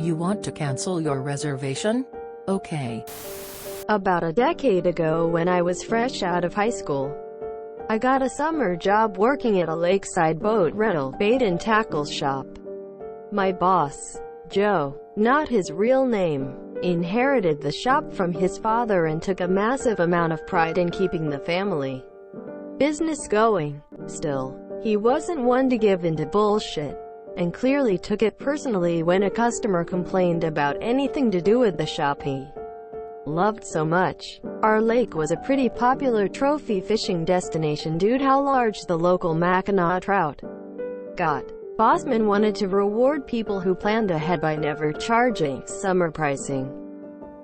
You want to cancel your reservation? Okay. About a decade ago, when I was fresh out of high school, I got a summer job working at a lakeside boat rental, bait and tackle shop. My boss, Joe, not his real name, inherited the shop from his father and took a massive amount of pride in keeping the family business going. Still, he wasn't one to give in to bullshit, and clearly took it personally when a customer complained about anything to do with the shop he loved so much. Our lake was a pretty popular trophy fishing destination due to how large the local Mackinaw trout got. Bossman wanted to reward people who planned ahead by never charging summer pricing,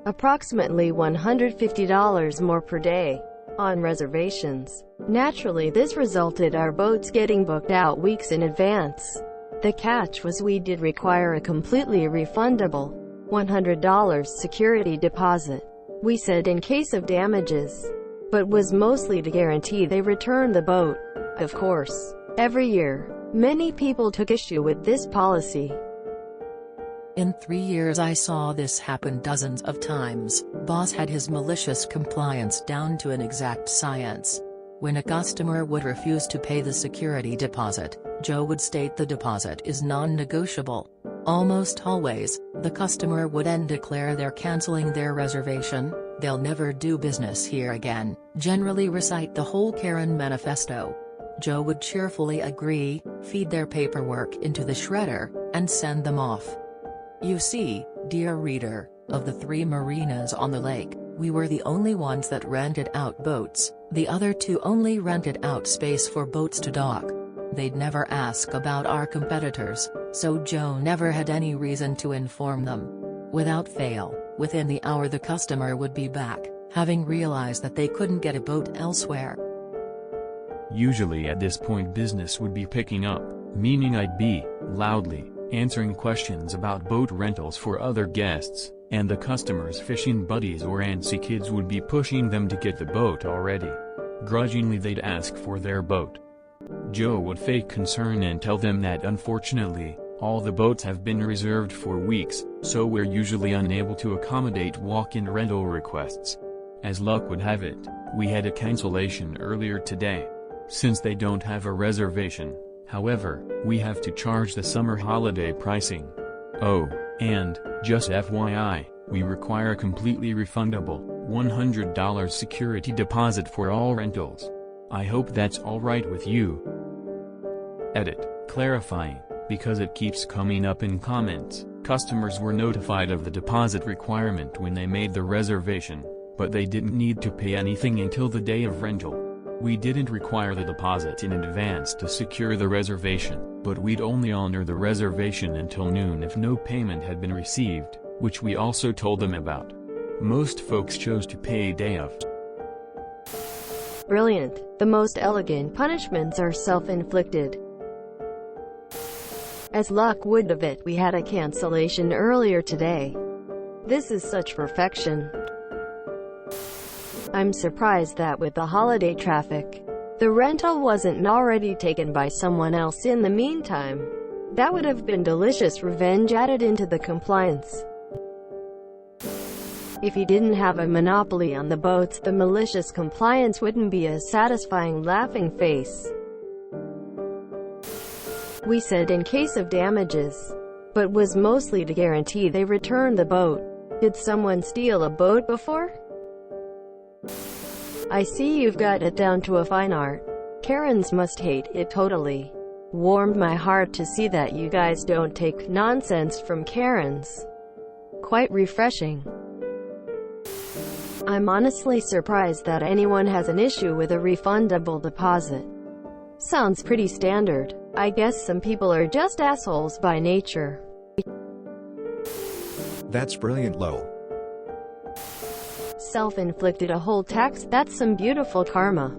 approximately $150 more per day, on reservations. Naturally, this resulted our boats getting booked out weeks in advance. The catch was we did require a completely refundable $100 security deposit. We said in case of damages, but was mostly to guarantee they returned the boat. Of course, every year, many people took issue with this policy. In 3 years I saw this happen dozens of times. Boss had his malicious compliance down to an exact science. When a customer would refuse to pay the security deposit, Joe would state the deposit is non-negotiable. Almost always, the customer would then declare they're canceling their reservation, they'll never do business here again, generally recite the whole Karen manifesto. Joe would cheerfully agree, feed their paperwork into the shredder, and send them off. You see, dear reader, of the 3 marinas on the lake, we were the only ones that rented out boats, the other 2 only rented out space for boats to dock. They'd never ask about our competitors, so Joe never had any reason to inform them. Without fail, within the hour the customer would be back, having realized that they couldn't get a boat elsewhere. Usually at this point business would be picking up, meaning I'd be, loudly, answering questions about boat rentals for other guests, and the customers' fishing buddies or antsy kids would be pushing them to get the boat already. Grudgingly they'd ask for their boat. Joe would fake concern and tell them that unfortunately, all the boats have been reserved for weeks, so we're usually unable to accommodate walk-in rental requests. As luck would have it, we had a cancellation earlier today. Since they don't have a reservation, however, we have to charge the summer holiday pricing. Oh, and, just FYI, we require a completely refundable, $100 security deposit for all rentals. I hope that's alright with you. Edit, clarifying, because it keeps coming up in comments. Customers were notified of the deposit requirement when they made the reservation, but they didn't need to pay anything until the day of rental. We didn't require the deposit in advance to secure the reservation, but we'd only honor the reservation until noon if no payment had been received, which we also told them about. Most folks chose to pay day of. Brilliant. The most elegant punishments are self-inflicted. As luck would have it, we had a cancellation earlier today. This is such perfection. I'm surprised that with the holiday traffic, the rental wasn't already taken by someone else in the meantime. That would have been delicious revenge added into the compliance. If he didn't have a monopoly on the boats, the malicious compliance wouldn't be a satisfying laughing face. We said in case of damages, but was mostly to guarantee they returned the boat. Did someone steal a boat before? I see you've got it down to a fine art. Karens must hate it totally. Warmed my heart to see that you guys don't take nonsense from Karens. Quite refreshing. I'm honestly surprised that anyone has an issue with a refundable deposit. Sounds pretty standard. I guess some people are just assholes by nature. That's brilliant, Lo. Self-inflicted a whole tax, that's some beautiful karma.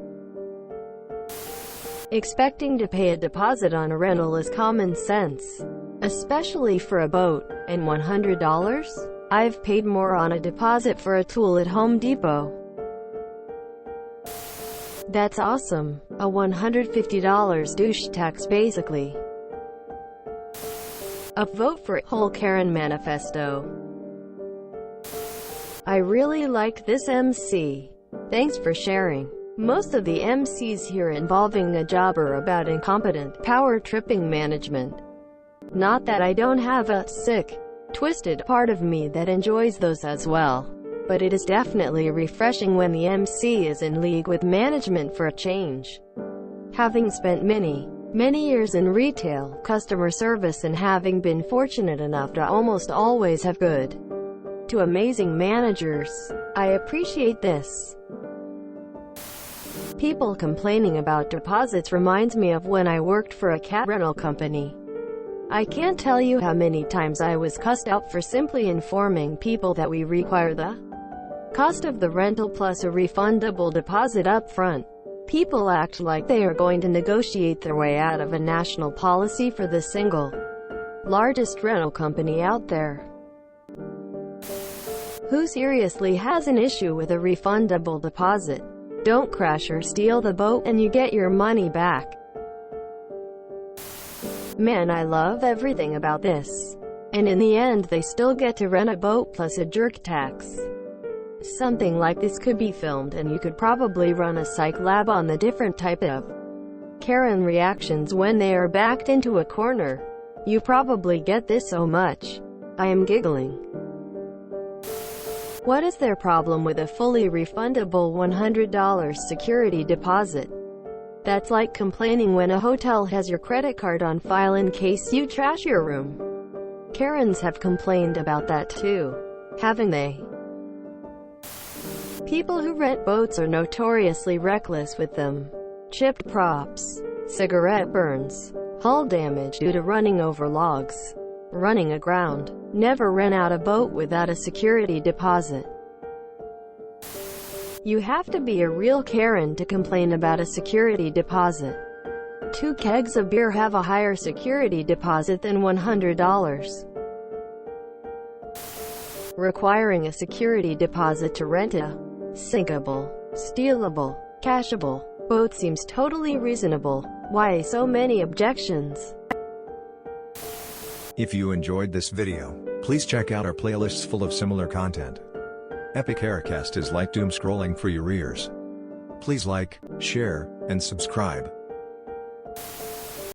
Expecting to pay a deposit on a rental is common sense, especially for a boat, and $100? I've paid more on a deposit for a tool at Home Depot. That's awesome. A $150 douche tax basically. A vote for whole Karen manifesto. I really liked this MC. Thanks for sharing. Most of the MCs here involving a job are about incompetent, power-tripping management. Not that I don't have a sick, twisted part of me that enjoys those as well. But it is definitely refreshing when the MC is in league with management for a change. Having spent many years in retail, customer service, and having been fortunate enough to almost always have good to amazing managers, I appreciate this. People complaining about deposits reminds me of when I worked for a cat rental company. I can't tell you how many times I was cussed out for simply informing people that we require the cost of the rental plus a refundable deposit up front. People act like they are going to negotiate their way out of a national policy for the single largest rental company out there. Who seriously has an issue with a refundable deposit? Don't crash or steal the boat and you get your money back. Man, I love everything about this. And in the end they still get to rent a boat plus a jerk tax. Something like this could be filmed and you could probably run a psych lab on the different type of Karen reactions when they are backed into a corner. You probably get this so much. I am giggling. What is their problem with a fully refundable $100 security deposit? That's like complaining when a hotel has your credit card on file in case you trash your room. Karens have complained about that too, haven't they? People who rent boats are notoriously reckless with them. Chipped props, cigarette burns, hull damage due to running over logs, running aground. Never rent out a boat without a security deposit. You have to be a real Karen to complain about a security deposit. 2 kegs of beer have a higher security deposit than $100. Requiring a security deposit to rent a sinkable, stealable, cashable boat seems totally reasonable. Why so many objections? If you enjoyed this video, please check out our playlists full of similar content. Epic Haircast is like doom scrolling for your ears. Please like, share, and subscribe.